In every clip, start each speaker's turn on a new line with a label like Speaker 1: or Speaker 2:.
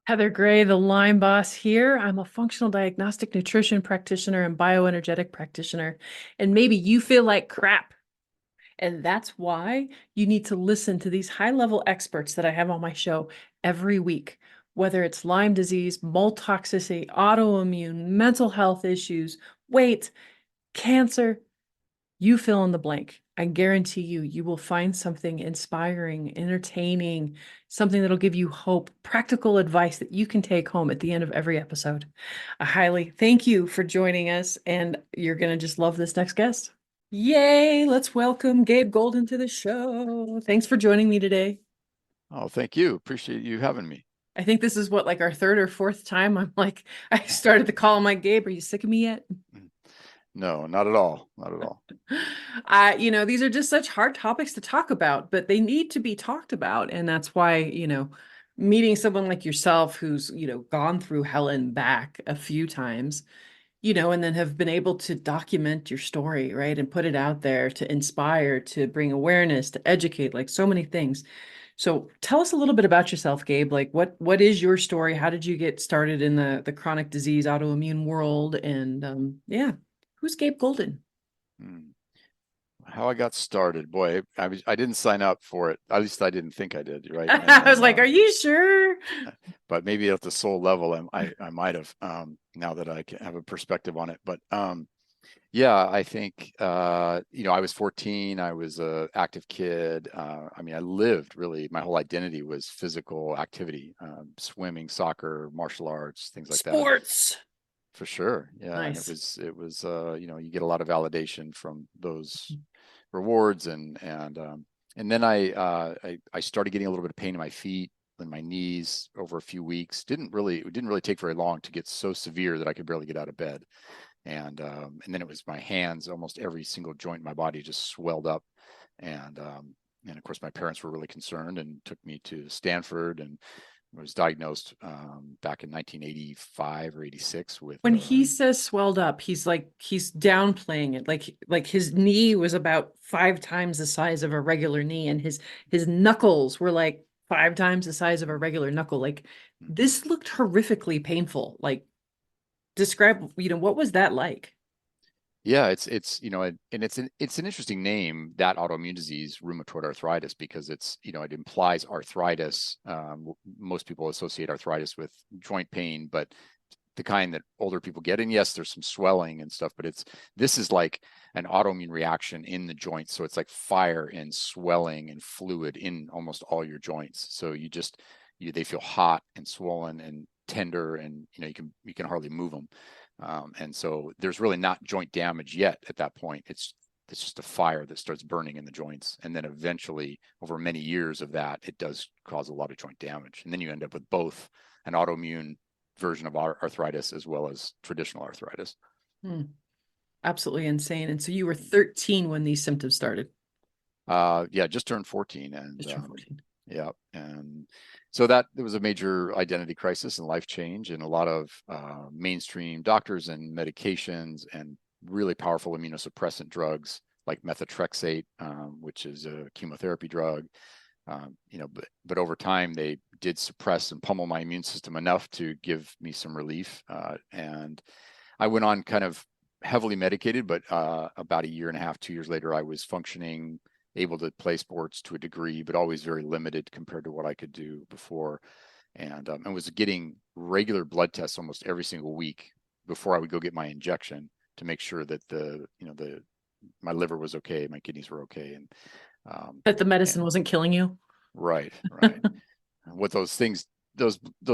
Speaker 1: Heather Gray, the Lyme boss here. I'm a functional diagnostic nutrition practitioner and bioenergetic practitioner. And maybe you feel like crap. And that's why you need to listen to these high-level experts that I have on my show every week, whether it's Lyme disease, mold toxicity, autoimmune, mental health issues, weight, cancer, you fill in the blank. I guarantee you will find something inspiring, entertaining, something that'll give you hope, practical advice that you can take home at the end of every episode. I highly thank you for joining us, and you're going to just love this next guest. Yay! Let's welcome Gabe Golden to the show. Thanks for joining me today.
Speaker 2: Oh, thank you. Appreciate you having me.
Speaker 1: I think this is what, like our third or fourth time. I started the call. I'm like, Gabe, are you sick of me yet?
Speaker 2: No, not at all. Not at all.
Speaker 1: These are just such hard topics to talk about, but they need to be talked about. And that's why, meeting someone like yourself who's, gone through hell and back a few times, and then have been able to document your story, right? And put it out there to inspire, to bring awareness, to educate, like so many things. So tell us a little bit about yourself, Gabe. Like what is your story? How did you get started in the chronic disease autoimmune world? And yeah, who's Gabe Golden?
Speaker 2: Hmm. How I got started, boy, I didn't sign up for it. At least I didn't think I did, right? And
Speaker 1: I was
Speaker 2: then,
Speaker 1: like, are you sure?
Speaker 2: but maybe at the soul level, I might have now that I have a perspective on it. But yeah, I think I was 14. I was a active kid. I mean, I lived really. My whole identity was physical activity, swimming, soccer, martial arts, things like that.
Speaker 1: Sports.
Speaker 2: For sure. Yeah. And
Speaker 1: Nice.
Speaker 2: you get a lot of validation from those rewards and then I started getting a little bit of pain in my feet and my knees over a few weeks. It didn't really take very long to get so severe that I could barely get out of bed. And then it was my hands, almost every single joint in my body just swelled up. And of course my parents were really concerned and took me to Stanford and was diagnosed back in 1985 or 86 with
Speaker 1: When he says swelled up, he's downplaying it. Like his knee was about 5 times the size of a regular knee, and his knuckles were like 5 times the size of a regular knuckle. Like this looked horrifically painful. Like describe, what was that like?
Speaker 2: yeah, and it's an interesting name, that autoimmune disease, rheumatoid arthritis, because it implies arthritis. Most people associate arthritis with joint pain, but the kind that older people get. And yes, there's some swelling and stuff, but this is like an autoimmune reaction in the joints. So it's like fire and swelling and fluid in almost all your joints. So they feel hot and swollen and tender, and you can hardly move them. And so there's really not joint damage yet at that point. It's just a fire that starts burning in the joints. And then eventually, over many years of that, it does cause a lot of joint damage. And then you end up with both an autoimmune version of arthritis as well as traditional arthritis.
Speaker 1: Hmm. Absolutely insane. And so you were 13 when these symptoms started.
Speaker 2: Yeah, just turned 14, and
Speaker 1: Just turned 14.
Speaker 2: yeah, and so that there was a major identity crisis and life change, and a lot of mainstream doctors and medications and really powerful immunosuppressant drugs like methotrexate, which is a chemotherapy drug. But over time they did suppress and pummel my immune system enough to give me some relief, and I went on kind of heavily medicated, but about a year and a half, 2 years later, I was functioning, able to play sports to a degree, but always very limited compared to what I could do before. And was getting regular blood tests almost every single week before I would go get my injection to make sure that my liver was okay, my kidneys were okay,
Speaker 1: That the
Speaker 2: and
Speaker 1: medicine wasn't killing you.
Speaker 2: right, right. What those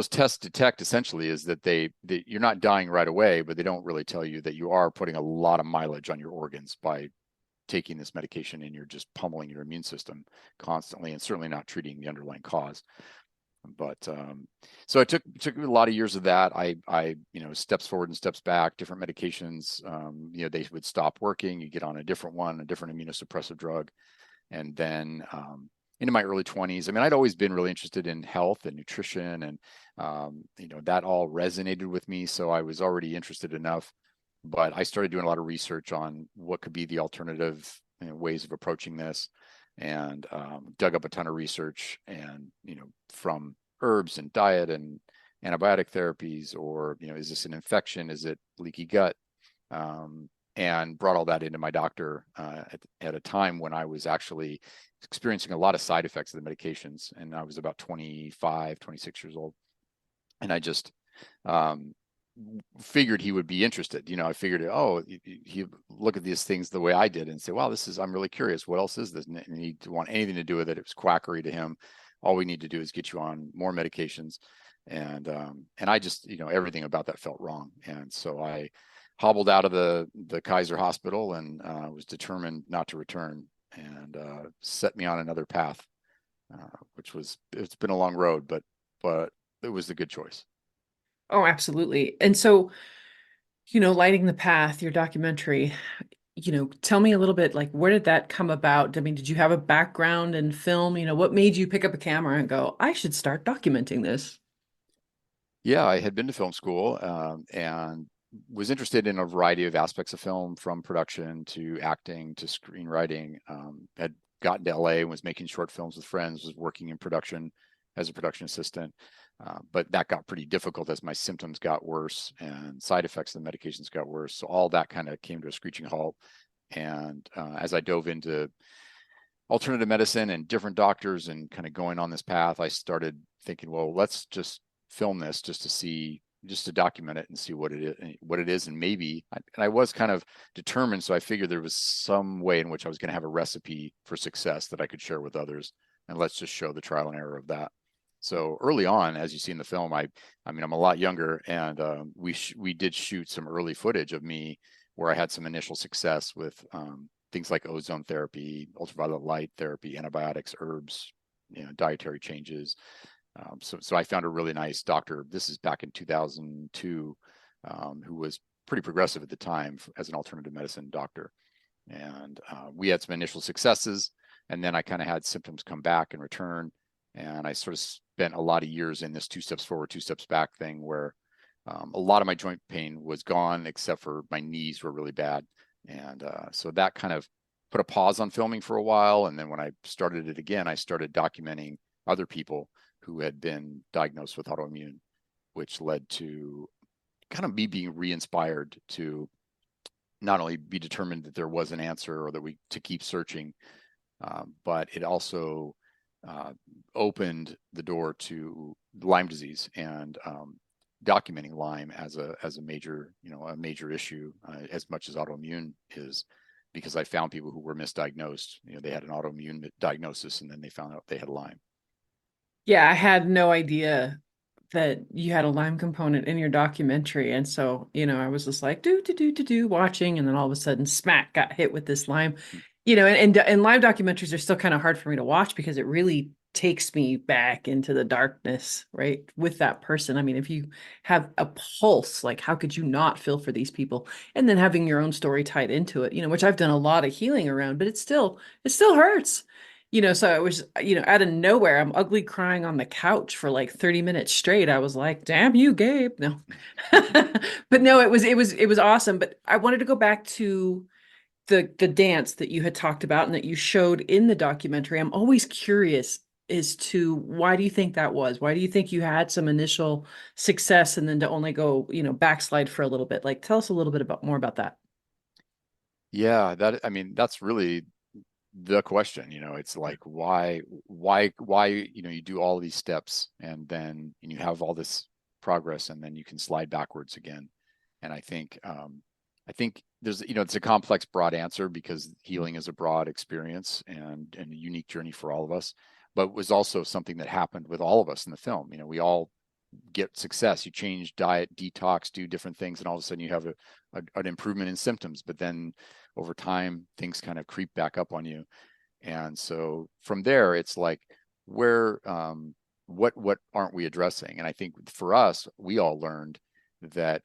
Speaker 2: tests detect essentially is that you're not dying right away, but they don't really tell you that you are putting a lot of mileage on your organs by taking this medication, and you're just pummeling your immune system constantly, and certainly not treating the underlying cause. But so it took a lot of years of that. I steps forward and steps back, different medications. They would stop working. You get on a different one, a different immunosuppressive drug, and then into my early 20s. I mean, I'd always been really interested in health and nutrition, and that all resonated with me. So I was already interested enough, but I started doing a lot of research on what could be the alternative ways of approaching this, and dug up a ton of research, and from herbs and diet and antibiotic therapies, or, is this an infection? Is it leaky gut? And brought all that into my doctor at a time when I was actually experiencing a lot of side effects of the medications. And I was about 25, 26 years old. And I just figured he would be interested. I figured, he look at these things the way I did and say, wow, I'm really curious. What else is this? And he didn't want anything to do with it. It was quackery to him. All we need to do is get you on more medications. And I just, everything about that felt wrong. And so I hobbled out of the Kaiser Hospital and was determined not to return, and set me on another path, it's been a long road, but it was the good choice.
Speaker 1: Oh, absolutely. And so, lighting the path, your documentary, tell me a little bit, like, where did that come about? I mean, did you have a background in film? What made you pick up a camera and go, I should start documenting this?
Speaker 2: Yeah, I had been to film school, and was interested in a variety of aspects of film, from production to acting to screenwriting. Had gotten to LA and was making short films with friends, was working in production as a production assistant. But that got pretty difficult as my symptoms got worse and side effects of the medications got worse. So all that kind of came to a screeching halt. And as I dove into alternative medicine and different doctors and kind of going on this path, I started thinking, well, let's just film this just to document it and see what it is. And maybe, and I was kind of determined. So I figured there was some way in which I was going to have a recipe for success that I could share with others. And let's just show the trial and error of that. So early on, as you see in the film, I'm a lot younger, and we did shoot some early footage of me where I had some initial success with things like ozone therapy, ultraviolet light therapy, antibiotics, herbs, dietary changes. So I found a really nice doctor. This is back in 2002, who was pretty progressive at the time as an alternative medicine doctor. And we had some initial successes, and then I kind of had symptoms come back and return. And I sort of spent a lot of years in this 2 steps forward, 2 steps back thing, where a lot of my joint pain was gone, except for my knees were really bad. And so that kind of put a pause on filming for a while. And then when I started it again, I started documenting other people who had been diagnosed with autoimmune, which led to kind of me being re-inspired to not only be determined that there was an answer or to keep searching, but it also opened the door to Lyme disease and documenting Lyme as a major issue, as much as autoimmune is, because I found people who were misdiagnosed. They had an autoimmune diagnosis and then they found out they had Lyme.
Speaker 1: Yeah, I had no idea that you had a Lyme component in your documentary. And so, I was just like, watching. And then all of a sudden, smack, got hit with this Lyme. And Lyme documentaries are still kind of hard for me to watch because it really takes me back into the darkness, right? With that person. I mean, if you have a pulse, like, how could you not feel for these people? And then having your own story tied into it, which I've done a lot of healing around, but it still hurts. So it was, out of nowhere, I'm ugly crying on the couch for like 30 minutes straight. I was like, damn you, Gabe. No. But no, it was awesome. But I wanted to go back to the dance that you had talked about and that you showed in the documentary. I'm always curious as to, why do you think that was? Why do you think you had some initial success and then to only go, backslide for a little bit? Like, tell us a little bit more about that.
Speaker 2: Yeah, that's really the question. It's like, why, you do all these steps and then you have all this progress and then you can slide backwards again. And I think there's, it's a complex, broad answer, because healing is a broad experience and a unique journey for all of us, but it was also something that happened with all of us in the film. We all get success. You change diet, detox, do different things, and all of a sudden you have an improvement in symptoms, but then over time things kind of creep back up on you. And so from there, it's like, where what aren't we addressing? And I think for us, we all learned that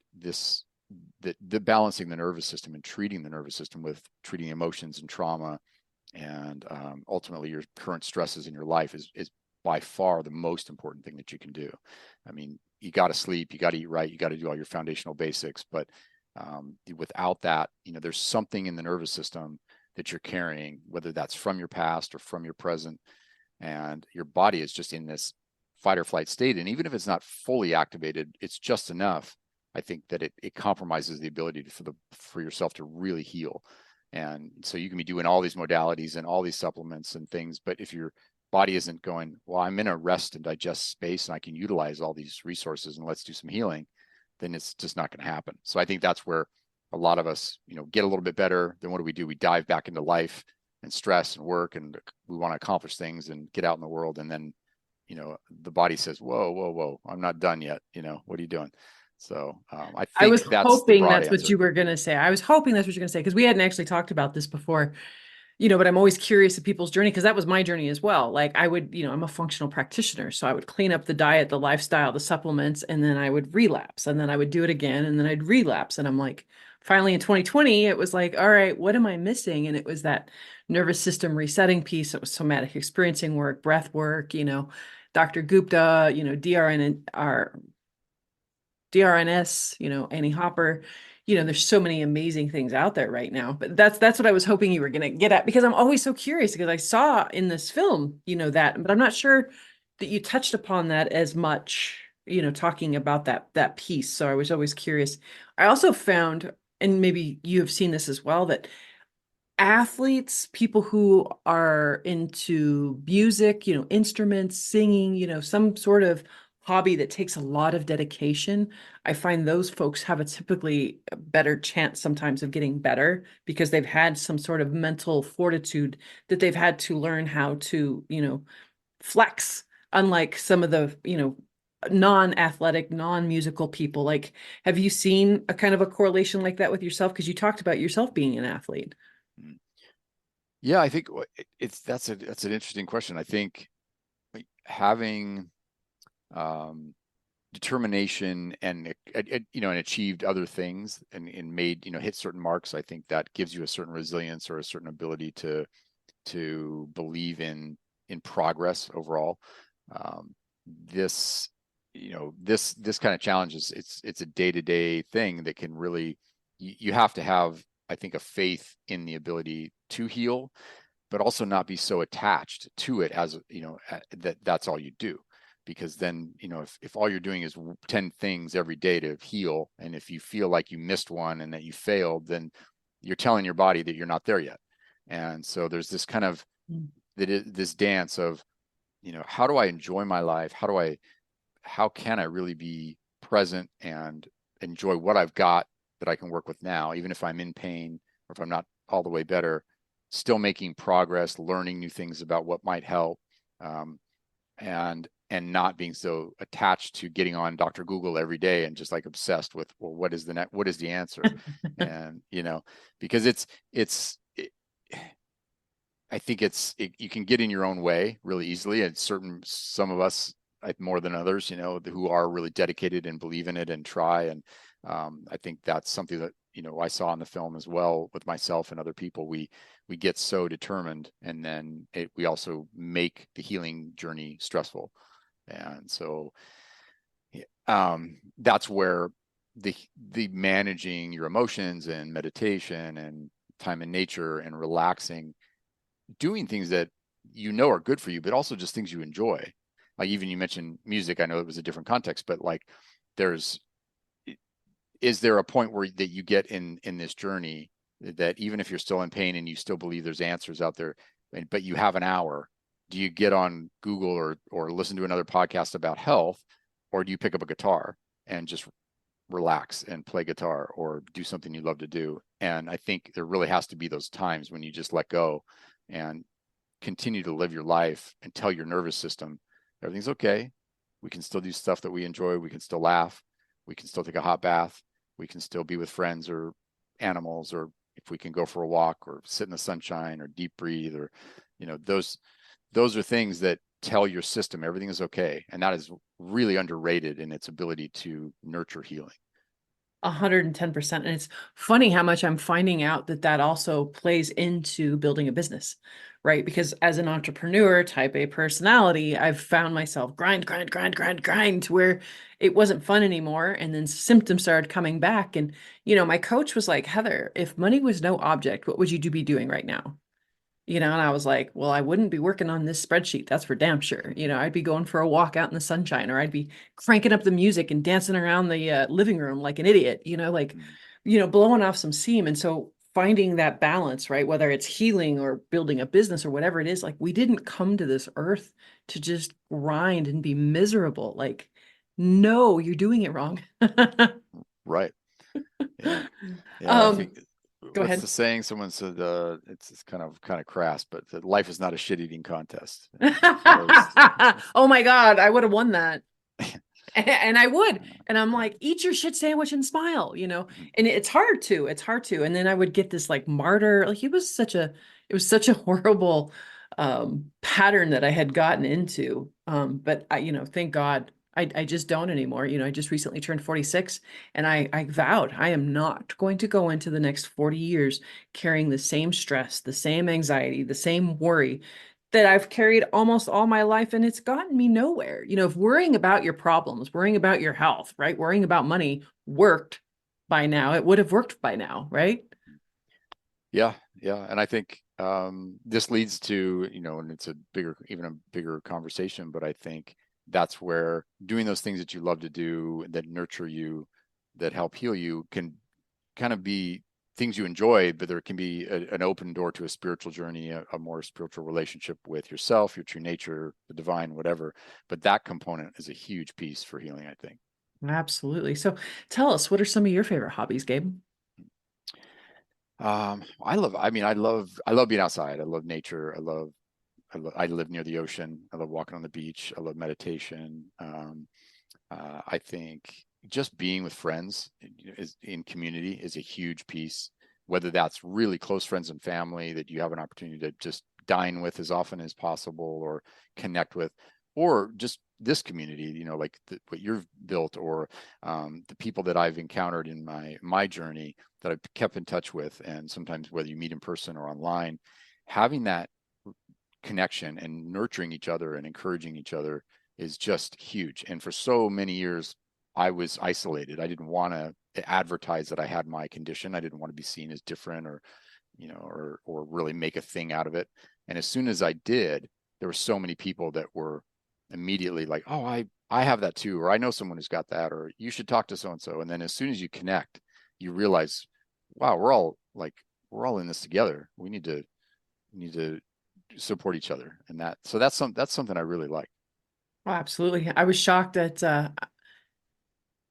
Speaker 2: the balancing the nervous system and treating the nervous system with treating emotions and trauma and ultimately your current stresses in your life is by far the most important thing that you can do. I mean, you got to sleep, you got to eat right, you got to do all your foundational basics, but without that, there's something in the nervous system that you're carrying, whether that's from your past or from your present, and your body is just in this fight or flight state. And even if it's not fully activated, it's just enough. I think that it compromises the ability for yourself to really heal. And so you can be doing all these modalities and all these supplements and things, but if your body isn't going, well, I'm in a rest and digest space and I can utilize all these resources and let's do some healing, then it's just not going to happen. So I think that's where a lot of us, get a little bit better. Then what do? We dive back into life and stress and work, and we want to accomplish things and get out in the world. And then, the body says, whoa, whoa, whoa, I'm not done yet. What are you doing? So I
Speaker 1: I was
Speaker 2: think that's the
Speaker 1: hoping
Speaker 2: broad
Speaker 1: that's what
Speaker 2: answer.
Speaker 1: you were going to say. I was hoping that's what you're going to say, because we hadn't actually talked about this before, but I'm always curious of people's journey, because that was my journey as well. Like I would, I'm a functional practitioner. So I would clean up the diet, the lifestyle, the supplements, and then I would relapse, and then I would do it again, and then I'd relapse. And I'm like, finally in 2020, it was like, all right, what am I missing? And it was that nervous system resetting piece. It was somatic experiencing work, breath work, Dr. Gupta, DRNS, Annie Hopper, there's so many amazing things out there right now. But that's what I was hoping you were going to get at, because I'm always so curious, because I saw in this film, that, but I'm not sure that you touched upon that as much, talking about that piece. So I was always curious. I also found, and maybe you have seen this as well, that athletes, people who are into music, instruments, singing, some sort of hobby that takes a lot of dedication, I find those folks have a typically better chance sometimes of getting better, because they've had some sort of mental fortitude that they've had to learn how to, flex, unlike some of the, non-athletic, non-musical people. Like, have you seen a kind of a correlation like that with yourself? Because you talked about yourself being an athlete.
Speaker 2: Yeah, I think that's an interesting question. I think having determination and and achieved other things and made hit certain marks, I think that gives you a certain resilience or a certain ability to believe in progress overall. This this kind of challenge is it's a day-to-day thing that can really, you have to have, I think, a faith in the ability to heal, but also not be so attached to it as that's all you do. Because then, if all you're doing is 10 things every day to heal, and if you feel like you missed one and that you failed, then you're telling your body that you're not there yet. And so there's this kind of this dance of, how do I enjoy my life? How can I really be present and enjoy what I've got that I can work with now, even if I'm in pain or if I'm not all the way better, still making progress, learning new things about what might help, and not being so attached to getting on Dr. Google every day and just like obsessed with, well, what is the answer? And because I think you can get in your own way really easily, and some of us, more than others, who are really dedicated and believe in it and try. And I think that's something that I saw in the film as well with myself and other people. We get so determined, and then we also make the healing journey stressful. And so that's where the managing your emotions and meditation and time in nature and relaxing, doing things that are good for you, but also just things you enjoy. Like, even you mentioned music. I know it was a different context, but like, is there a point that you get in this journey that even if you're still in pain and you still believe there's answers out there, but you have an hour, do you get on Google or listen to another podcast about health, or do you pick up a guitar and just relax and play guitar or do something you love to do? And I think there really has to be those times when you just let go and continue to live your life and tell your nervous system everything's okay. We can still do stuff that we enjoy. We can still laugh. We can still take a hot bath. We can still be with friends or animals, or if we can go for a walk or sit in the sunshine or deep breathe, or those are things that tell your system everything is okay. And that is really underrated in its ability to nurture healing.
Speaker 1: 110%. And it's funny how much I'm finding out that also plays into building a business, right? Because as an entrepreneur, type A personality, I've found myself grind to where it wasn't fun anymore. And then symptoms started coming back. And, my coach was like, Heather, if money was no object, what would you be doing right now? and I was like, well, I wouldn't be working on this spreadsheet. That's for damn sure. I'd be going for a walk out in the sunshine, or I'd be cranking up the music and dancing around the living room like an idiot,
Speaker 2: Mm.
Speaker 1: blowing off some steam. And so finding that balance, right? Whether it's healing or building a business or whatever it is, like we didn't come to this earth to just grind and be miserable. Like, no, you're doing it wrong.
Speaker 2: Right. Yeah. Yeah. I think
Speaker 1: Um, Go
Speaker 2: what's
Speaker 1: ahead.
Speaker 2: the saying? Someone said, it's kind of crass, but that life is not a shit eating contest.
Speaker 1: Oh my God, I would have won that. And I would. And I'm like, eat your shit sandwich and smile,
Speaker 2: Mhm.
Speaker 1: and it's hard to, And then I would get this like martyr, like it was such a horrible pattern that I had gotten into. But thank God I just don't anymore. I just recently turned 46, and I vowed I am not going to go into the next 40 years carrying the same stress, the same anxiety, the same worry that I've carried almost all my life, and it's gotten me nowhere. If worrying about your problems, worrying about your health, right? Worrying about money worked by now, it would have worked by now, right?
Speaker 2: Yeah. Yeah. And I think this leads to, and it's even a bigger conversation, but I think that's where doing those things that you love to do, that nurture you, that help heal you, can kind of be things you enjoy, but there can be an open door to a spiritual journey, a more spiritual relationship with yourself, your true nature, the divine, whatever. But that component is a huge piece for healing, I think.
Speaker 1: Absolutely. So tell us, what are some of your favorite hobbies, Gabe?
Speaker 2: I love being outside. I love nature. I live near the ocean. I love walking on the beach. I love meditation. I think just being with friends is in community is a huge piece, whether that's really close friends and family that you have an opportunity to just dine with as often as possible or connect with, or just this community, like what you've built, or the people that I've encountered in my journey that I've kept in touch with. And sometimes whether you meet in person or online, having that connection and nurturing each other and encouraging each other is just huge. And for so many years, I was isolated. I didn't want to advertise that I had my condition. I didn't want to be seen as different, or really make a thing out of it. And as soon as I did, there were so many people that were immediately like, oh, I have that too, or I know someone who's got that, or you should talk to so and so. And then as soon as you connect, you realize, wow, we're all in this together. We need to support each other. And that's something I really like.
Speaker 1: Oh, absolutely. I was shocked that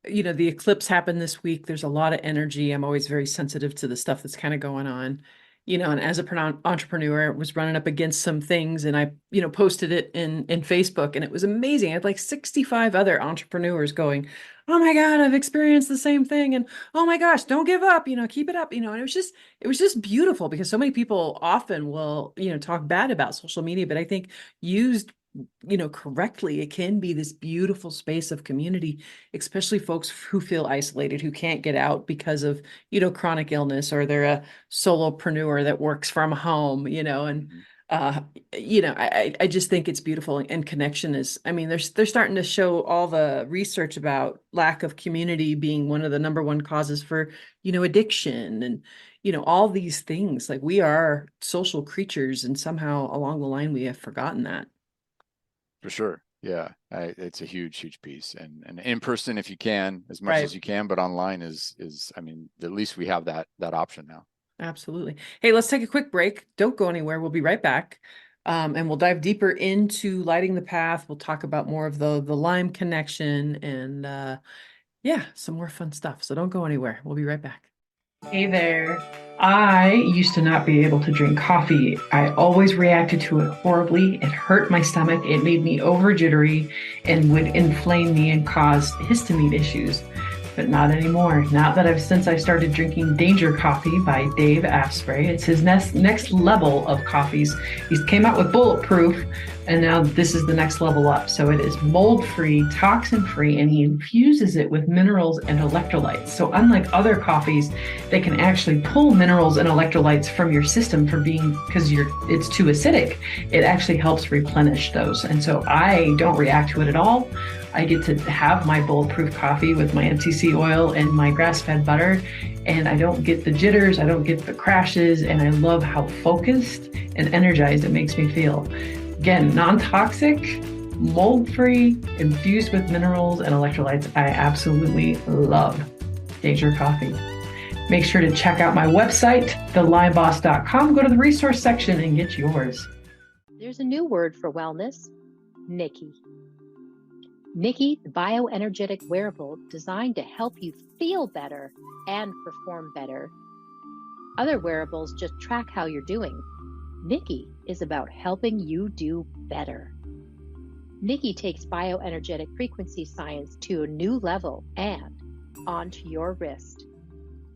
Speaker 1: the eclipse happened this week. There's a lot of energy. I'm always very sensitive to the stuff that's kind of going on, and as a entrepreneur, I was running up against some things, and I, posted it in Facebook, and it was amazing. I had like 65 other entrepreneurs going, oh my God, I've experienced the same thing. And oh my gosh, don't give up, keep it up, and it was just beautiful, because so many people often will, talk bad about social media, but I think used correctly, it can be this beautiful space of community, especially folks who feel isolated, who can't get out because of, chronic illness, or they're a solopreneur that works from home, and
Speaker 2: Mhm.
Speaker 1: uh, I just think it's beautiful. And connection is, I mean, they're starting to show all the research about lack of community being one of the number one causes for, addiction, and, all these things. Like, we are social creatures, and somehow along the line, we have forgotten that.
Speaker 2: For sure. Yeah. It's a huge piece, and in person, if you can, as much
Speaker 1: Right.
Speaker 2: as you can, but online I mean, at least we have that option now.
Speaker 1: Absolutely. Hey, let's take a quick break. Don't go anywhere. We'll be right back. And we'll dive deeper into lighting the path. We'll talk about more of the Lyme connection, and yeah, some more fun stuff. So don't go anywhere. We'll be right back. Hey there. I used to not be able to drink coffee. I always reacted to it horribly. It hurt my stomach. It made me over jittery and would inflame me and cause histamine issues. But not anymore. Not that since I started drinking Danger Coffee by Dave Asprey. It's his next level of coffees. He came out with Bulletproof, and now this is the next level up. So it is mold-free, toxin-free, and he infuses it with minerals and electrolytes. So unlike other coffees, they can actually pull minerals and electrolytes from your system because it's too acidic. It actually helps replenish those. And so I don't react to it at all. I get to have my bulletproof coffee with my MCC oil and my grass-fed butter, and I don't get the jitters, I don't get the crashes, and I love how focused and energized it makes me feel. Again, non-toxic, mold-free, infused with minerals and electrolytes. I absolutely love Danger Coffee. Make sure to check out my website, thelymeBoss.com. Go to the resource section and get yours.
Speaker 3: There's a new word for wellness, Nikki. Nikki, the bioenergetic wearable designed to help you feel better and perform better. Other wearables just track how you're doing. Nikki is about helping you do better. Nikki takes bioenergetic frequency science to a new level and onto your wrist.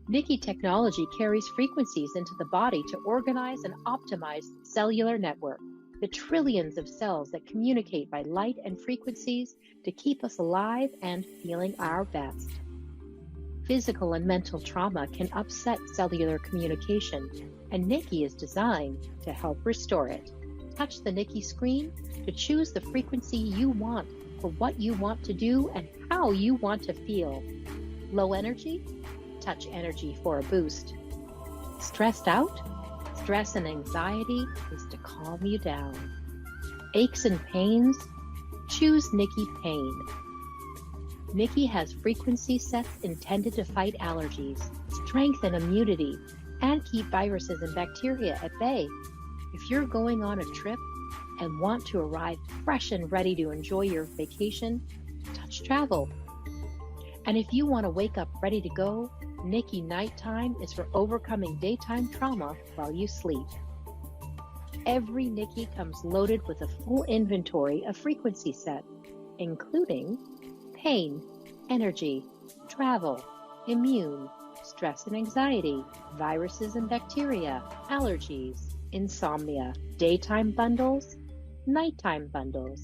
Speaker 3: Nikki technology carries frequencies into the body to organize and optimize the cellular network, the trillions of cells that communicate by light and frequencies to keep us alive and feeling our best. Physical and mental trauma can upset cellular communication, and Nikki is designed to help restore it. Touch the Nikki screen to choose the frequency you want for what you want to do and how you want to feel. Low energy? Touch energy for a boost. Stressed out? Stress and anxiety is to calm you down. Aches and pains? Choose Nikki Pain. Nikki has frequency sets intended to fight allergies, strengthen immunity, and keep viruses and bacteria at bay. If you're going on a trip and want to arrive fresh and ready to enjoy your vacation, touch travel. And if you want to wake up ready to go, Nikki Nighttime is for overcoming daytime trauma while you sleep. Every Nikki comes loaded with a full inventory of frequency set, including pain, energy, travel, immune, stress and anxiety, viruses and bacteria, allergies, insomnia, daytime bundles, nighttime bundles.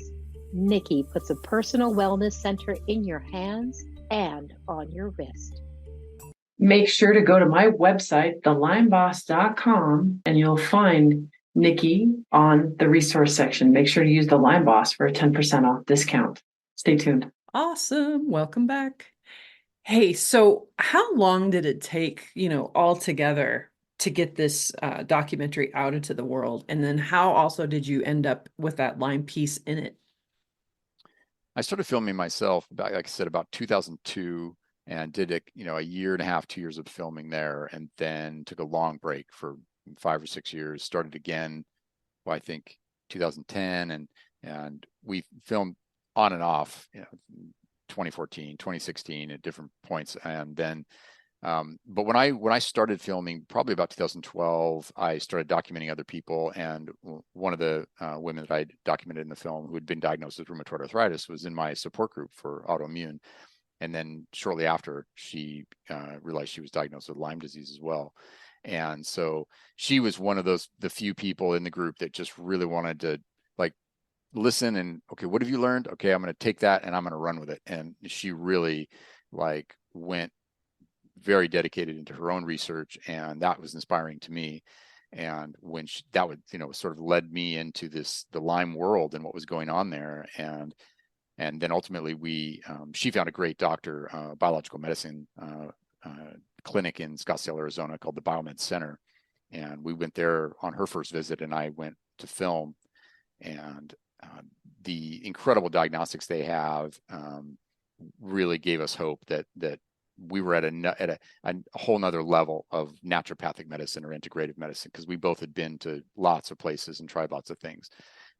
Speaker 3: Nikki puts a personal wellness center in your hands and on your wrist.
Speaker 1: Make sure to go to my website, thelymeBoss.com, and you'll find Nikki on the resource section. Make sure to use the Lyme Boss for a 10% off discount. Stay tuned. Awesome. Welcome back. Hey, so how long did it take, altogether to get this documentary out into the world? And then how also did you end up with that Lyme piece in it?
Speaker 2: I started filming myself about, like I said, about 2002, and did a year and a half, 2 years of filming there, and then took a long break for 5 or 6 years. Started again, I think 2010, and we filmed on and off, 2014, 2016 at different points, and then. But when I started filming, probably about 2012, I started documenting other people, and one of the women that I documented in the film who had been diagnosed with rheumatoid arthritis was in my support group for autoimmune. And then shortly after, she realized she was diagnosed with Lyme disease as well. And so she was one of the few people in the group that just really wanted to listen and, okay, what have you learned? Okay, I'm going to take that and I'm going to run with it. And she really went very dedicated into her own research, and that was inspiring to me. And when that would, sort of led me into the Lyme world and what was going on there. And then ultimately she found a great doctor, biological medicine clinic in Scottsdale, Arizona, called the Biomed Center. And we went there on her first visit, and I went to film. And the incredible diagnostics they have really gave us hope that we were at a whole nother level of naturopathic medicine or integrative medicine, because we both had been to lots of places and tried lots of things.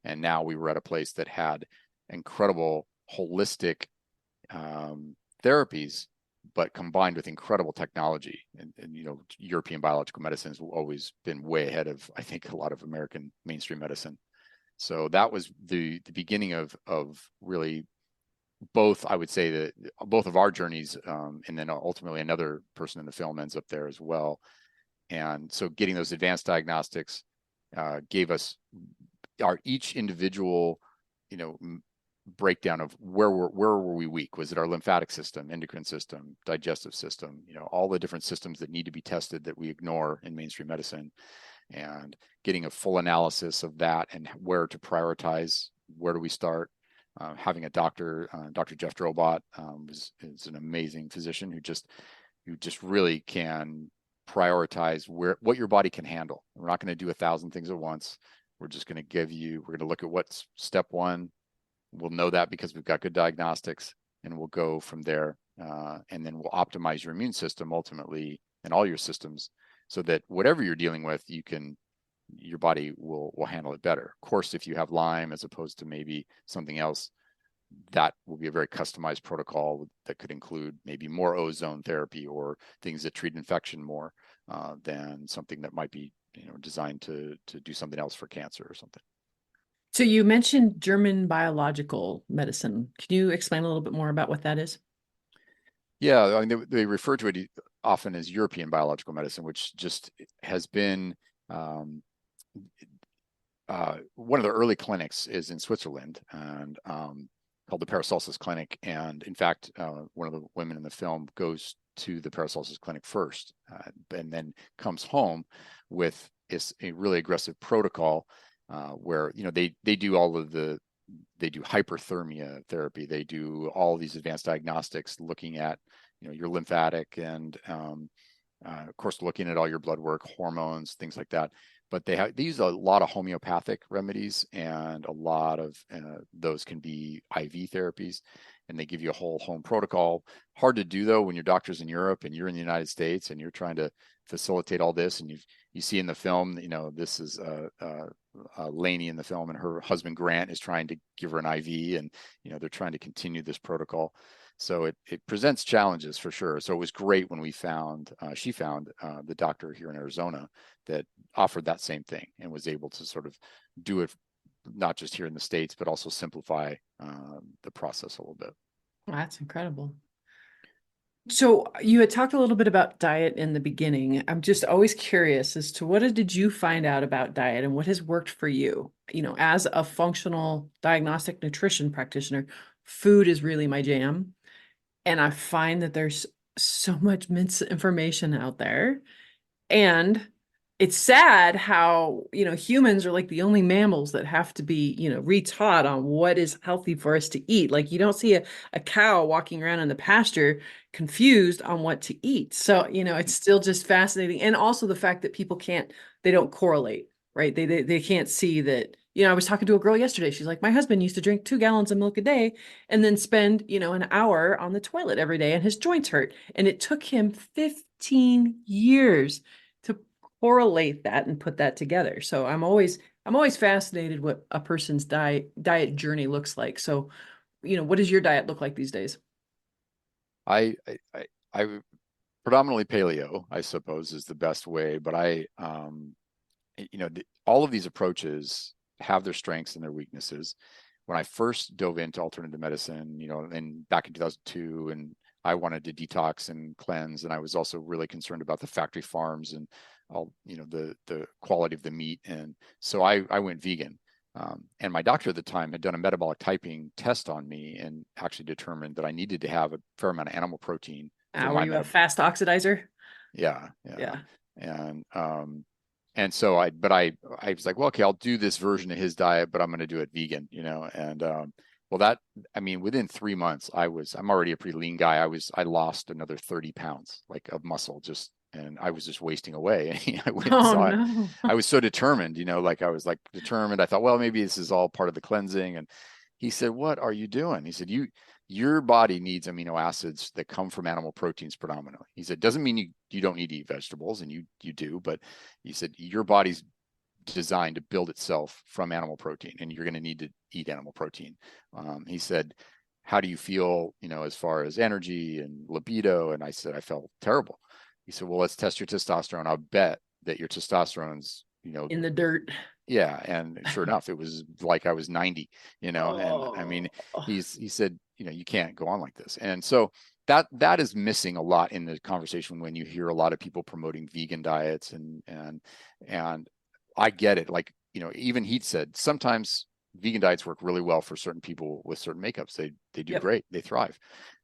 Speaker 2: And now we were at a place that had incredible holistic therapies, but combined with incredible technology. And European biological medicine has always been way ahead of, I think, a lot of American mainstream medicine. So that was the beginning of really both, I would say, that both of our journeys, and then ultimately another person in the film ends up there as well. And so getting those advanced diagnostics gave us each individual, breakdown of where were we weak? Was it our lymphatic system, endocrine system, digestive system, all the different systems that need to be tested that we ignore in mainstream medicine, and getting a full analysis of that and where to prioritize, where do we start. Having a doctor, Dr. Jeff Drobot, is an amazing physician who just you just really can prioritize what your body can handle. We're not going to do 1,000 things at once. We're just going to we're going to look at what's step one. We'll know that because we've got good diagnostics, and we'll go from there. And then we'll optimize your immune system ultimately and all your systems so that whatever you're dealing with, your body will handle it better. Of course, if you have Lyme as opposed to maybe something else, that will be a very customized protocol that could include maybe more ozone therapy or things that treat infection more than something that might be designed to do something else for cancer or something.
Speaker 1: So you mentioned German biological medicine. Can you explain a little bit more about what that is?
Speaker 2: Yeah, I mean, they refer to it often as European biological medicine, which just has been one of the early clinics is in Switzerland and called the Paracelsus Clinic. And in fact, one of the women in the film goes to the Paracelsus Clinic first and then comes home with a really aggressive protocol where they do they do hyperthermia therapy. They do all these advanced diagnostics looking at your lymphatic and of course looking at all your blood work, hormones, things like that. But they use a lot of homeopathic remedies, and a lot of those can be IV therapies, and they give you a whole home protocol. Hard to do though when your doctor's in Europe and you're in the United States and you're trying to facilitate all this. And you see in the film, this is Lainey in the film, and her husband Grant is trying to give her an IV, and they're trying to continue this protocol. So it presents challenges for sure. So it was great when she found the doctor here in Arizona that offered that same thing and was able to sort of do it not just here in the States, but also simplify the process a little bit.
Speaker 1: Well, that's incredible. So you had talked a little bit about diet in the beginning. I'm just always curious as to what did you find out about diet and what has worked for you? As a functional diagnostic nutrition practitioner, food is really my jam. And I find that there's so much misinformation out there. And it's sad how, humans are like the only mammals that have to be, retaught on what is healthy for us to eat. Like you don't see a cow walking around in the pasture confused on what to eat. So, it's still just fascinating. And also the fact that people they don't correlate, right? They can't see that. I was talking to a girl yesterday. She's like, my husband used to drink 2 gallons of milk a day and then spend, an hour on the toilet every day and his joints hurt. And it took him 15 years to correlate that and put that together. So I'm always fascinated what a person's diet journey looks like. So, what does your diet look like these days?
Speaker 2: I predominantly paleo, I suppose, is the best way, but all of these approaches have their strengths and their weaknesses. When I first dove into alternative medicine, and back in 2002, and I wanted to detox and cleanse, and I was also really concerned about the factory farms and all, the quality of the meat, and so I went vegan. And my doctor at the time had done a metabolic typing test on me and actually determined that I needed to have a fair amount of animal protein.
Speaker 1: Were you a fast oxidizer?
Speaker 2: Yeah. And so I was like, well, okay, I'll do this version of his diet, but I'm going to do it vegan, and within 3 months, I'm already a pretty lean guy. I lost another 30 pounds of muscle and I was just wasting away. I went and saw it. I was so determined, I was determined. I thought, well, maybe this is all part of the cleansing. And he said, what are you doing? He said, your body needs amino acids that come from animal proteins predominantly. He said, doesn't mean you don't need to eat vegetables, and you do, but he said, your body's designed to build itself from animal protein, and you're going to need to eat animal protein. He said, how do you feel, as far as energy and libido? And I said, I felt terrible. He said, well, let's test your testosterone. I'll bet that your testosterone's,
Speaker 1: in the dirt.
Speaker 2: Yeah. And sure enough, it was like I was 90, and I mean, he said, you can't go on like this. And so that is missing a lot in the conversation when you hear a lot of people promoting vegan diets and I get it. Even he said sometimes vegan diets work really well for certain people with certain makeups. They do great. They thrive.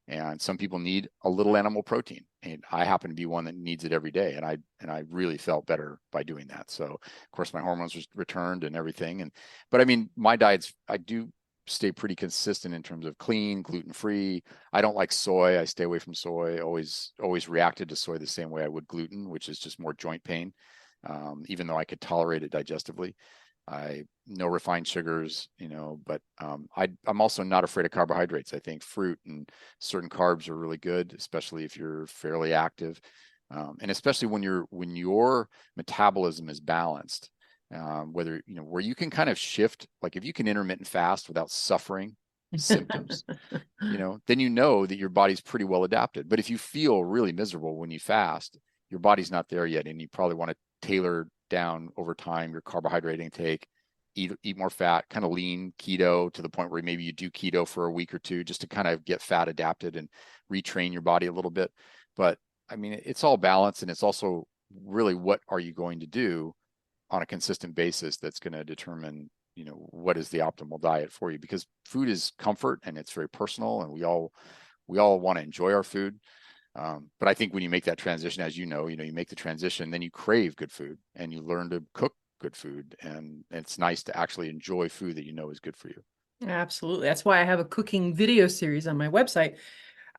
Speaker 2: And some people need a little animal protein, and I happen to be one that needs it every day. And I really felt better by doing that. So of course my hormones returned and everything. But I mean, my diets, I do stay pretty consistent in terms of clean, gluten-free. I don't like soy. I stay away from soy. Always reacted to soy the same way I would gluten, which is just more joint pain. Even though I could tolerate it digestively. No refined sugars, but I'm also not afraid of carbohydrates. I think fruit and certain carbs are really good, especially if you're fairly active. And especially when your metabolism is balanced, where you can kind of shift, like if you can intermittent fast without suffering symptoms, then that your body's pretty well adapted. But if you feel really miserable when you fast, your body's not there yet, and you probably want to tailor down over time your carbohydrate intake, eat more fat, kind of lean keto to the point where maybe you do keto for a week or two just to kind of get fat adapted and retrain your body a little bit. But I mean, it's all balance, and it's also really what are you going to do on a consistent basis that's going to determine what is the optimal diet for you, because food is comfort and it's very personal, and we all want to enjoy our food. But I think when you make that transition, as you make the transition, then you crave good food and you learn to cook good food. And it's nice to actually enjoy food that is good for you.
Speaker 1: Absolutely. That's why I have a cooking video series on my website.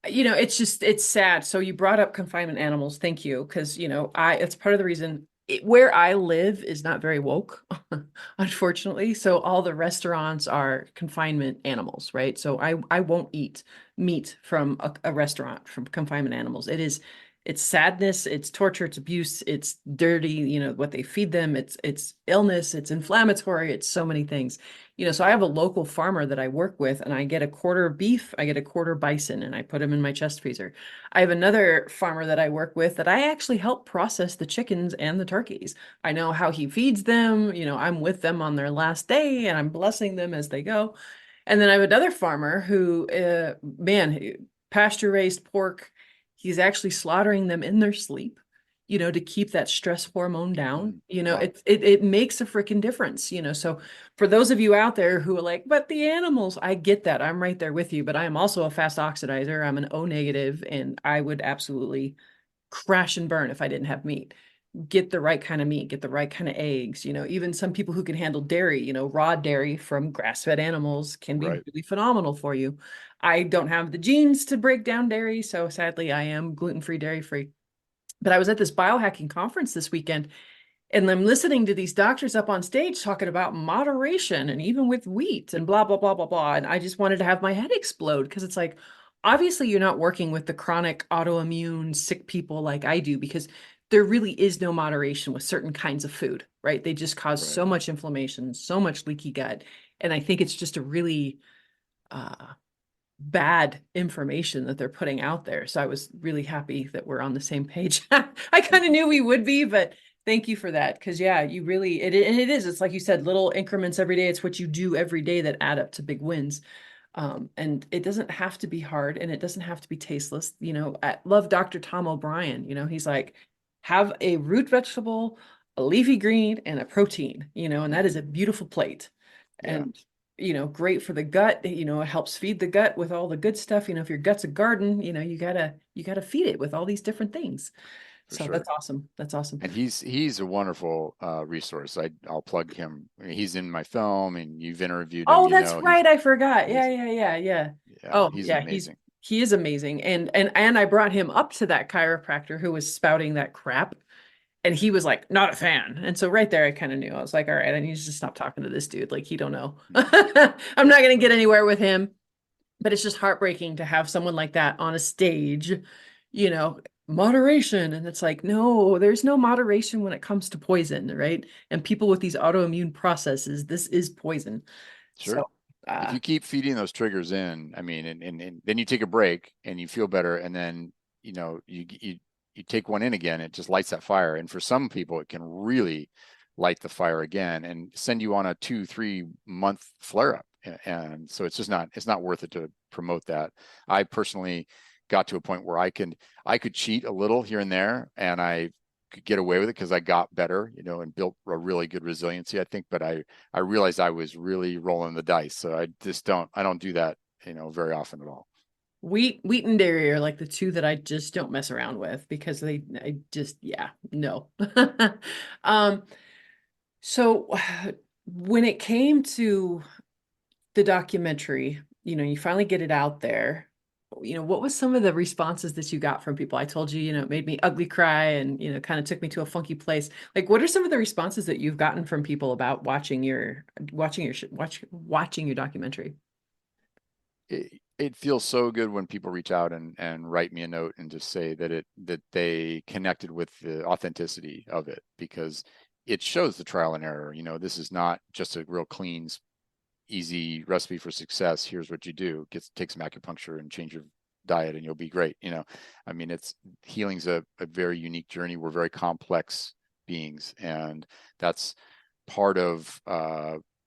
Speaker 1: It's sad. So you brought up confinement animals. Thank you. Because, it's part of the reason where I live is not very woke, unfortunately. So all the restaurants are confinement animals, right? So I won't eat meat from a restaurant from confinement animals. It's sadness, it's torture, it's abuse, it's dirty, what they feed them, it's illness, it's inflammatory, it's so many things. So I have a local farmer that I work with, and I get a quarter beef, I get a quarter bison, and I put them in my chest freezer. I have another farmer that I work with that I actually help process the chickens and the turkeys. I know how he feeds them, I'm with them on their last day, and I'm blessing them as they go. And then I have another farmer who, pasture raised pork. He's actually slaughtering them in their sleep, to keep that stress hormone down.
Speaker 2: Wow.
Speaker 1: It makes a freaking difference, So for those of you out there who are like, but the animals, I get that. I'm right there with you, but I am also a fast oxidizer. I'm an O negative, and I would absolutely crash and burn if I didn't have meat. Get the right kind of meat, get the right kind of eggs. Even some people who can handle dairy, raw dairy from grass-fed animals can be
Speaker 2: Right.
Speaker 1: really phenomenal for you. I don't have the genes to break down dairy, so sadly I am gluten-free, dairy-free. But I was at this biohacking conference this weekend, and I'm listening to these doctors up on stage talking about moderation and even with wheat and blah, blah, blah, blah, blah. And I just wanted to have my head explode, because it's like, obviously you're not working with the chronic autoimmune sick people like I do, because there really is no moderation with certain kinds of food, right? They just cause
Speaker 2: Right.
Speaker 1: so much inflammation, so much leaky gut. And I think it's just a really bad information that they're putting out there. So I was really happy that we're on the same page. I kind of knew we would be, but thank you for that. Because yeah, you really, it's like you said, little increments every day. It's what you do every day that add up to big wins. And it doesn't have to be hard, and it doesn't have to be tasteless. I love Dr. Tom O'Brien. He's like, have a root vegetable, a leafy green, and a protein, and that is a beautiful plate.
Speaker 2: Yeah.
Speaker 1: And, great for the gut. It helps feed the gut with all the good stuff. If your gut's a garden, you gotta feed it with all these different things.
Speaker 2: For
Speaker 1: So
Speaker 2: sure.
Speaker 1: that's awesome. That's awesome.
Speaker 2: And he's a wonderful resource. I'll plug him. I mean, he's in my film, and you've interviewed him.
Speaker 1: Oh, that's right. I forgot.
Speaker 2: He's
Speaker 1: Yeah.
Speaker 2: yeah,
Speaker 1: Oh,
Speaker 2: he's
Speaker 1: yeah.
Speaker 2: amazing.
Speaker 1: He is amazing. And I brought him up to that chiropractor who was spouting that crap. And he was like, not a fan. And so right there, I kind of knew. I was like, all right, I need to stop talking to this dude. Like, he don't know. I'm not going to get anywhere with him. But it's just heartbreaking to have someone like that on a stage, moderation. And it's like, no, there's no moderation when it comes to poison, right? And people with these autoimmune processes, this is poison.
Speaker 2: Sure.
Speaker 1: So,
Speaker 2: If you keep feeding those triggers in, I mean, and then you take a break and you feel better, and then you take one in again, it just lights that fire. And for some people, it can really light the fire again and send you on a 2-3 month flare up. And so it's not worth it to promote that. I personally got to a point where I could cheat a little here and there, and I could get away with it because I got better, and built a really good resiliency, I think. But I realized I was really rolling the dice. So I don't do that, very often at all.
Speaker 1: wheat and dairy are like the two that I just don't mess around with, because no. So when it came to the documentary, you finally get it out there. What was some of the responses that you got from people? I told you, it made me ugly cry and, kind of took me to a funky place. Like, what are some of the responses that you've gotten from people about watching your documentary?
Speaker 2: It feels so good when people reach out and write me a note and just say that they connected with the authenticity of it, because it shows the trial and error. This is not just a real clean, easy recipe for success. Here's what you do: take some acupuncture and change your diet and you'll be great. I mean, healing's a very unique journey. We're very complex beings, and that's part of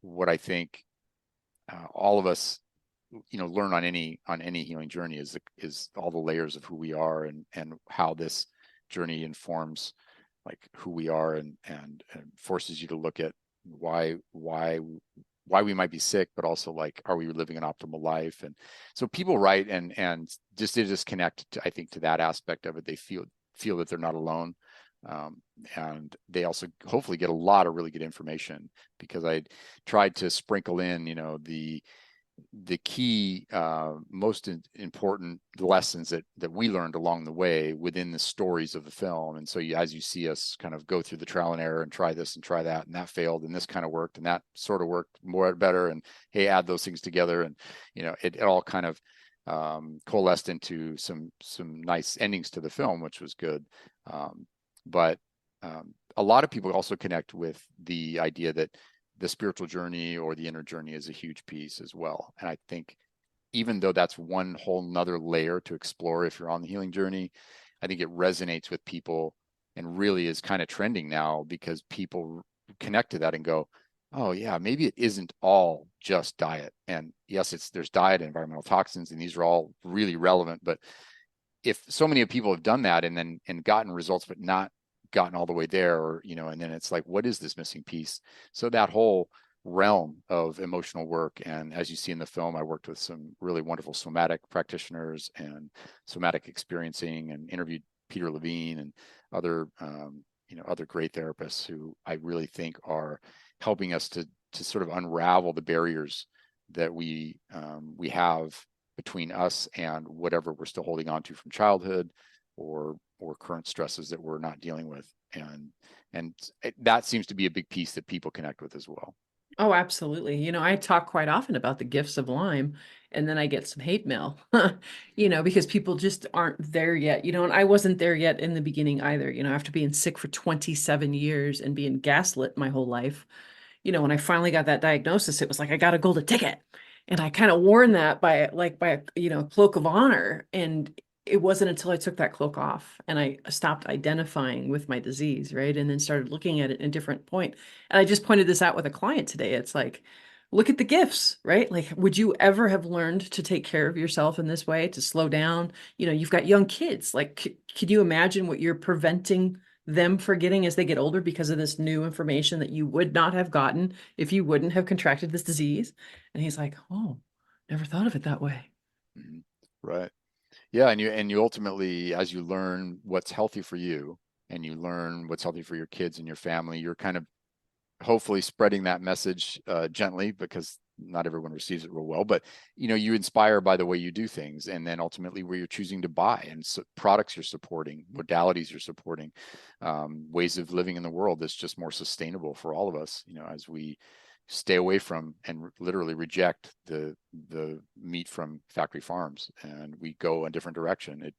Speaker 2: what I think all of us learn on any healing journey is all the layers of who we are, and how this journey informs like who we are, and forces you to look at why we might be sick, but also like, are we living an optimal life? And so people write and they just connect to, I think, to that aspect of it. They feel that they're not alone. And they also hopefully get a lot of really good information, because I tried to sprinkle in, the key, most important lessons that we learned along the way within the stories of the film. And so as you see us kind of go through the trial and error and try this and try that, and that failed, and this kind of worked, and that sort of worked more better, and hey, add those things together, and it all kind of coalesced into some nice endings to the film, which was good. But a lot of people also connect with the idea that the spiritual journey or the inner journey is a huge piece as well. And I think even though that's one whole nother layer to explore if you're on the healing journey, I think it resonates with people and really is kind of trending now, because people connect to that and go, oh yeah, maybe it isn't all just diet. And yes, there's diet and environmental toxins, and these are all really relevant. But if so many people have done that and gotten results, but not gotten all the way there, or and then it's like, what is this missing piece? So that whole realm of emotional work, and as you see in the film, I worked with some really wonderful somatic practitioners and somatic experiencing, and interviewed Peter Levine and other other great therapists who I really think are helping us to sort of unravel the barriers that we have between us and whatever we're still holding on to from childhood, or current stresses that we're not dealing with. And that seems to be a big piece that people connect with as well.
Speaker 1: Oh, absolutely. I talk quite often about the gifts of Lyme, and then I get some hate mail, because people just aren't there yet, and I wasn't there yet in the beginning either, after being sick for 27 years and being gaslit my whole life. When I finally got that diagnosis, it was like, I got a golden ticket. And I kind of worn that by a cloak of honor. And it wasn't until I took that cloak off and I stopped identifying with my disease, right? And then started looking at it in a different point. And I just pointed this out with a client today. It's like, look at the gifts, right? Like, would you ever have learned to take care of yourself in this way, to slow down? You've got young kids. Like, could you imagine what you're preventing them forgetting as they get older because of this new information that you would not have gotten if you wouldn't have contracted this disease? And he's like, oh, never thought of it that way.
Speaker 2: Mm-hmm. Right. Yeah. And you ultimately, as you learn what's healthy for you, and you learn what's healthy for your kids and your family, you're kind of hopefully spreading that message gently, because not everyone receives it real well, but you inspire by the way you do things, and then ultimately where you're choosing to buy, and so products you're supporting, modalities you're supporting, ways of living in the world that's just more sustainable for all of us, as we stay away from and literally reject the meat from factory farms, and we go a different direction.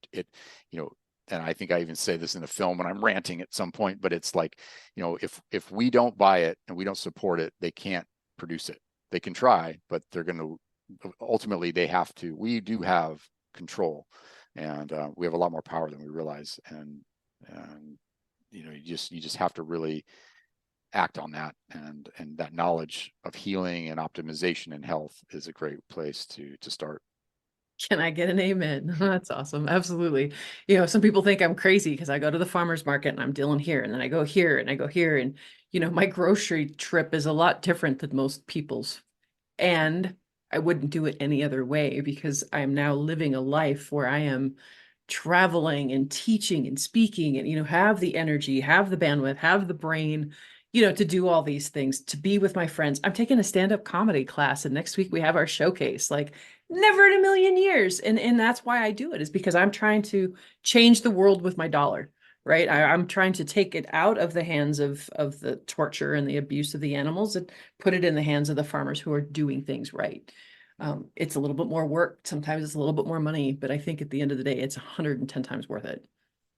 Speaker 2: And I think I even say this in the film when I'm ranting at some point, but it's like, if we don't buy it and we don't support it, they can't produce it. They can try, but they're going to, ultimately they have to. We do have control, and we have a lot more power than we realize. And you just have to really act on that, and that knowledge of healing and optimization and health is a great place to start.
Speaker 1: Can I get an amen? That's awesome. Absolutely. Some people think I'm crazy because I go to the farmer's market and I'm dealing here, and then I go here and I go here. And, my grocery trip is a lot different than most people's. And I wouldn't do it any other way, because I am now living a life where I am traveling and teaching and speaking and, have the energy, have the bandwidth, have the brain, to do all these things, to be with my friends. I'm taking a stand-up comedy class, and next week we have our showcase. Like, never in a million years. And that's why I do it, is because I'm trying to change the world with my dollar, right? I'm trying to take it out of the hands of the torture and the abuse of the animals and put it in the hands of the farmers who are doing things right. It's a little bit more work. Sometimes it's a little bit more money, but I think at the end of the day, it's 110 times worth it.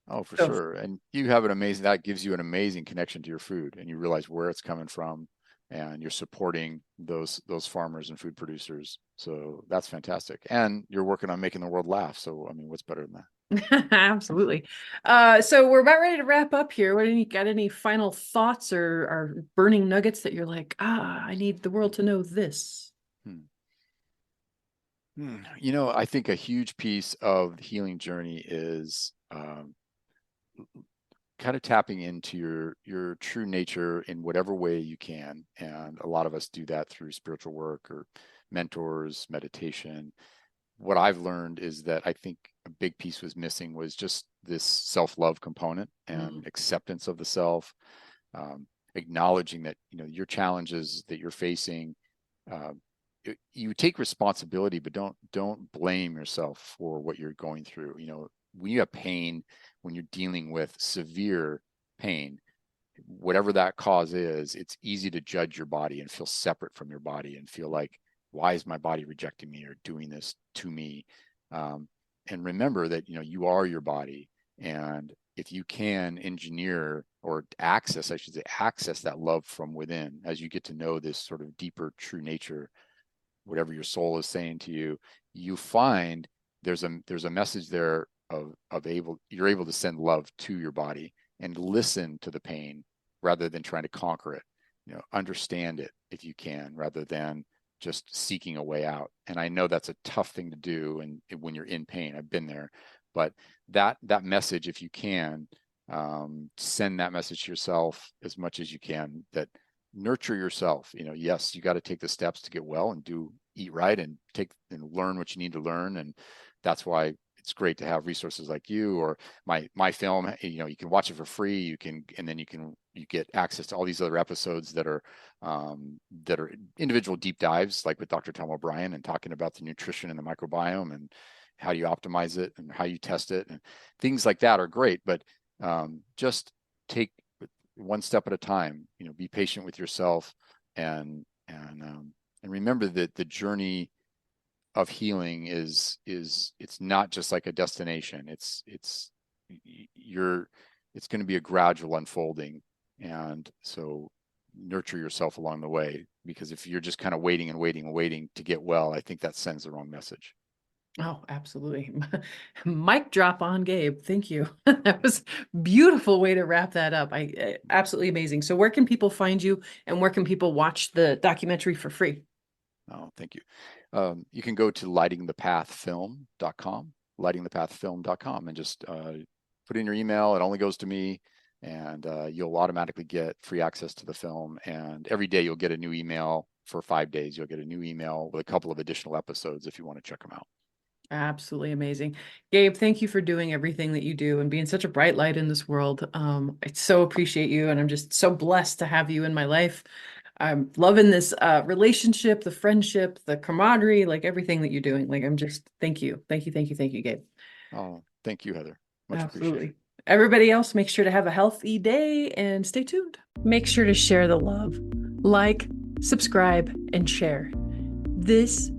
Speaker 2: Oh, for
Speaker 1: So
Speaker 2: sure. And you have that gives you an amazing connection to your food, and you realize where it's coming from, and you're supporting those farmers and food producers. So that's fantastic. And you're working on making the world laugh. So, I mean, what's better than that?
Speaker 1: absolutely. So we're about ready to wrap up here. Got any final thoughts or burning nuggets that you're like, I need the world to know this?
Speaker 2: I think a huge piece of the healing journey is kind of tapping into your true nature in whatever way you can. And a lot of us do that through spiritual work or mentors, meditation. What I've learned is that I think a big piece was missing was just this self-love component and acceptance of the self, acknowledging that, your challenges that you're facing, you take responsibility, but don't blame yourself for what you're going through. When you have pain, when you're dealing with severe pain, whatever that cause is, it's easy to judge your body and feel separate from your body and feel like, why is my body rejecting me or doing this to me? And remember that, you are your body. And if you can engineer or access that love from within, as you get to know this sort of deeper true nature, whatever your soul is saying to you, you find there's a message there you're able to send love to your body and listen to the pain rather than trying to conquer it. Understand it if you can, rather than just seeking a way out. And I know that's a tough thing to do, and when you're in pain, I've been there. But that message, if you can, send that message to yourself as much as you can, that nurture yourself. Yes, you got to take the steps to get well and eat right and learn what you need to learn. And that's why it's great to have resources like you or my film. You can watch it for free. You get access to all these other episodes that are individual deep dives, like with Dr. Tom O'Brien, and talking about the nutrition and the microbiome and how you optimize it and how you test it, and things like that are great. But just take one step at a time. Be patient with yourself, and remember that the journey of healing is it's not just like a destination. It's going to be a gradual unfolding, and so nurture yourself along the way, because if you're just kind of waiting and waiting and waiting to get well, I think that sends the wrong message.
Speaker 1: Oh, absolutely. Mic drop on Gabe. Thank you. That was a beautiful way to wrap that up. Absolutely amazing. So where can people find you, and where can people watch the documentary for free?
Speaker 2: Oh, thank you. You can go to lightingthepathfilm.com, lightingthepathfilm.com, and just put in your email. It only goes to me, and you'll automatically get free access to the film. And every day you'll get a new email. For 5 days, you'll get a new email with a couple of additional episodes if you want to check them out.
Speaker 1: Absolutely amazing. Gabe, thank you for doing everything that you do and being such a bright light in this world. I so appreciate you, and I'm just so blessed to have you in my life. I'm loving this relationship, the friendship, the camaraderie, like everything that you're doing. Like, thank you. Thank you, Gabe.
Speaker 2: Oh, thank you, Heather. Much
Speaker 1: Absolutely.
Speaker 2: appreciated.
Speaker 1: Everybody else, make sure to have a healthy day and stay tuned. Make sure to share the love, like, subscribe, and share. This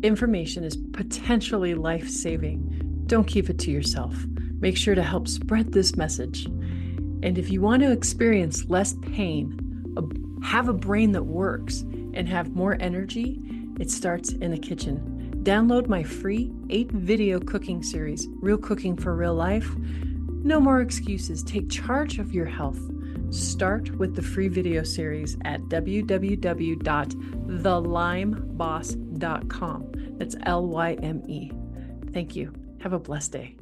Speaker 1: information is potentially life-saving. Don't keep it to yourself. Make sure to help spread this message. And if you want to experience less pain, have a brain that works, and have more energy, it starts in the kitchen. Download my free 8-video cooking series, Real Cooking for Real Life. No more excuses. Take charge of your health. Start with the free video series at www.thelymeboss.com. That's LYME. Thank you. Have a blessed day.